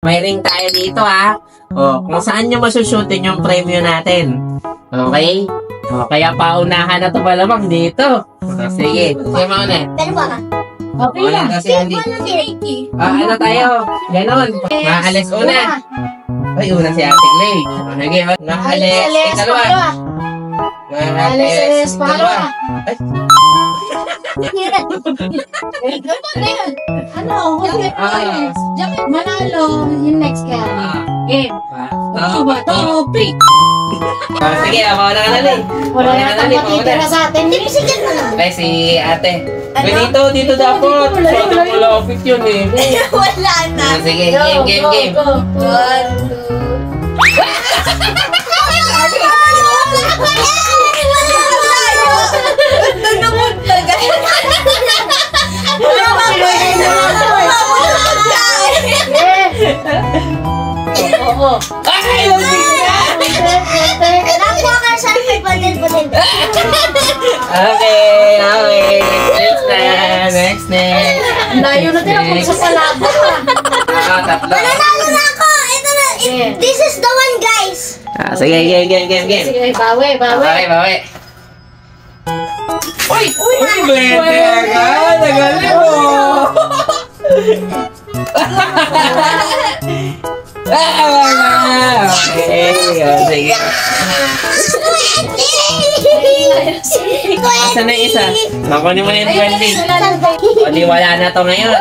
May ring tayo dito ha. O, kung saan nyo masushootin yung premyo natin. Okay? O, kaya paunahan na ito malamang dito. O, sige. Sige mauna. Pero ba? Okay Wala na. kasi hindi. Ano tayo? Ganon. Maalis una. Ay, una si Ate Clay. Sige, maalis. Ikalawa. Maalis. Ikalawa. Ay. Ano? Manalo yung next game. Topic. Sige, ako na kanali. Wala na tayong matitira sa atin. Hindi mo sigat na lang. Ay, si Ate. Dito dapat. Sobrang malapit yun eh. Wala na. Sige, game. One, two. Ay, Okay. Next. Layo na din ako sa palabo. Tatlo. Nanalo na ako! Ito na. This is the one, guys. Sige, game. Sige, bawi. Bawi. Uy, bete ka. Nagaling mo. Okay, sige. Asan na yung isa? Makunin mo na yung 20. O di wala na to ngayon.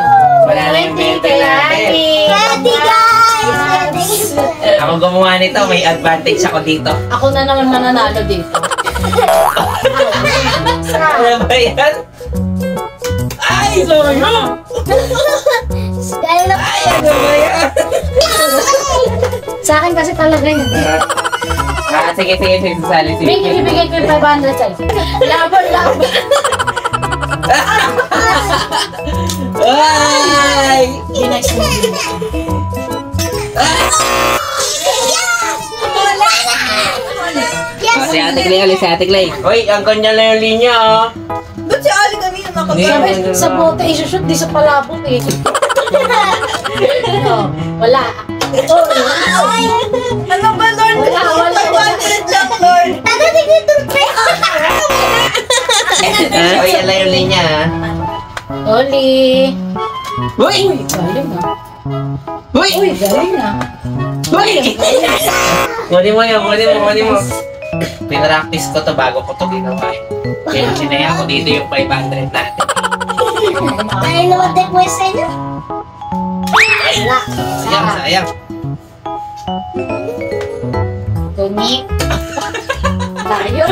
Wala na yung 20 natin. Ready, guys! Ako gumawa nito, may advantage ako dito. Ako na naman mananalo dito. Ano ba yan? Ay, soyo! Ay, ano ba yan? Sa akin kasi talaga yun. Sige, sali. Ibigay ko yung 500 sa'yo. Laban. Ay! Next one. Si Ate Clay. Uy, ang kanya lang yung linya, oh. Ba't si Ali kanina Sabi, sa bote isushoot, di sa palabot eh. No, wala. Ano ba, Lord? Wala. 500 lang, Lord. Nadating dito, Uy, yan lang yung linya, ha. Oli. Uy! Galing ah. Uy! Galing ah. Uy! Kunin mo. Pinractice ko to bago ko to ginawa eh. Kaya sinaya ko dito yung 500 natin. Ay, naman tayo po sa inyo. Sayang. Tumi. Malayo.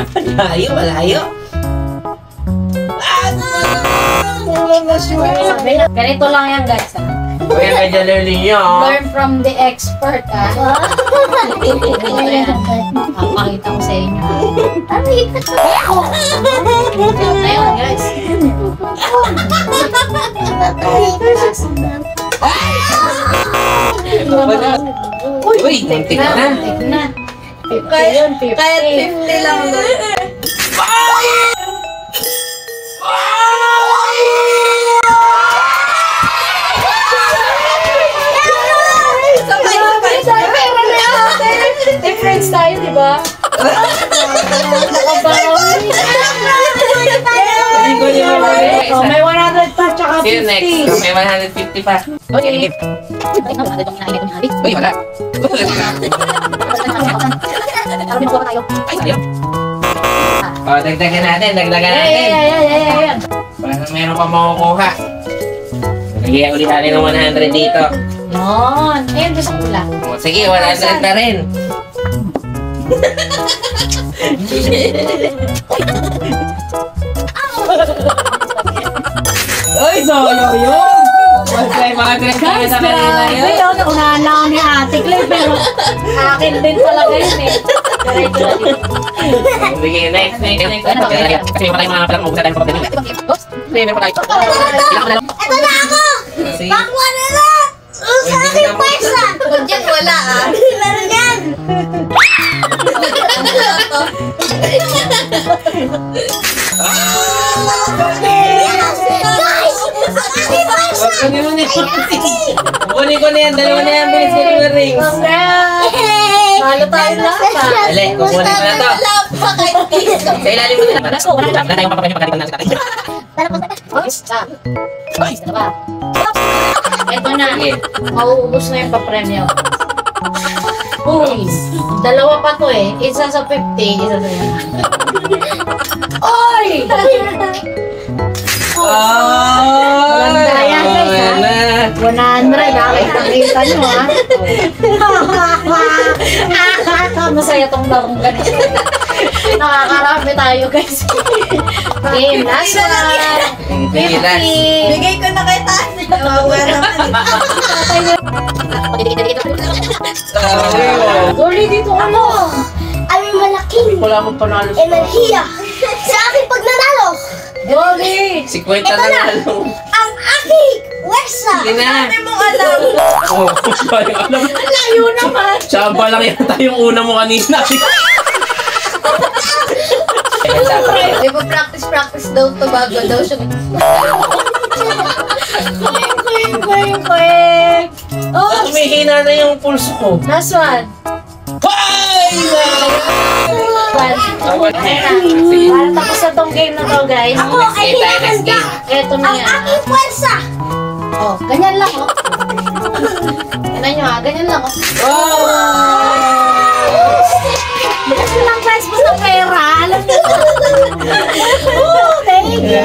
Sabi na, ganito lang yan guys ah. Uy, ang kanya lang yung linya, oh. Learn from the expert ah. Pakita ko sa inyo ah. Ayun guys. Uy, muntik na. Kahit 50 lang, Lord. friends tayo, di ba? Nakabawi. May 100 pa, tsaka 50. See you next. May 150 pa. Okay. Uy, wala. Ay, sayang. O, dagdagan natin. Ayan. Para meron pa makukuha. Lagyan ulit natin ng 100 dito. Yun. Ayun, gusto ko lang. O, sige, 100 na rin. Uy, solo yun! Guys, grabe yun. Unahan lang ni Ate Clay, pero akin din talaga yun eh. Sige, next. Kasi wala yung mga plang ubusan tayo sa kapatid. Oops! Meron pa tayo. Ito na ako! Bakwa na lang! Sa aking pwersa! Huwag dyan, wala ah. Meron yan! Guys! Ang aking pwersa! Kunin ko na yan. Dalawa na yan. Bilis ko yung rings. Congrats! Halo tayo lahat. Dali, kukunin ko na to. Sa ilalim mo na. Let's go. Wala tayong papagay pagkalitan na sa tatay. Ito na. Sige. Mauubos na yung papremyo. Uy, dalawa pa to eh. Isa sa 50, isa sa... Oy! Maganda yan, guys, ha? 100, nakita nyo, ha? Masaya tong larong ganito. Nakakarami tayo, guys. Game, last one. 50. Bigay ko na kay Tani. Doli, dito ano? Ay, malaking Wala akong panalo sa enerhiya sa aking pagnanalo. Doli! 50 na lang. Ang aking wersa. Sige na. Ano mo alam? Oh, alam mo. Layo naman! Tsamba lang yata yung una mo kanina. Di ba practice daw to bago daw siya. Quick! Oh! Humihina na yung pulso ko. Last one. Awan na. Sige. Para tapos na tong game na to, guys. Ako ay Next game tayo, next hinahanda game. Eto na ang yan. aking wersa. Oh, ganyan lang, oh. Tignan nyo, ha? Ganyan lang, oh. Bukas mo lang, guys. Basta pera. Alam nyo. Oh, thank you. Sige.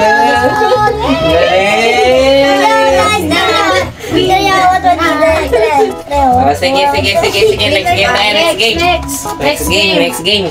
Next game tayo, next game. Next game. Next game.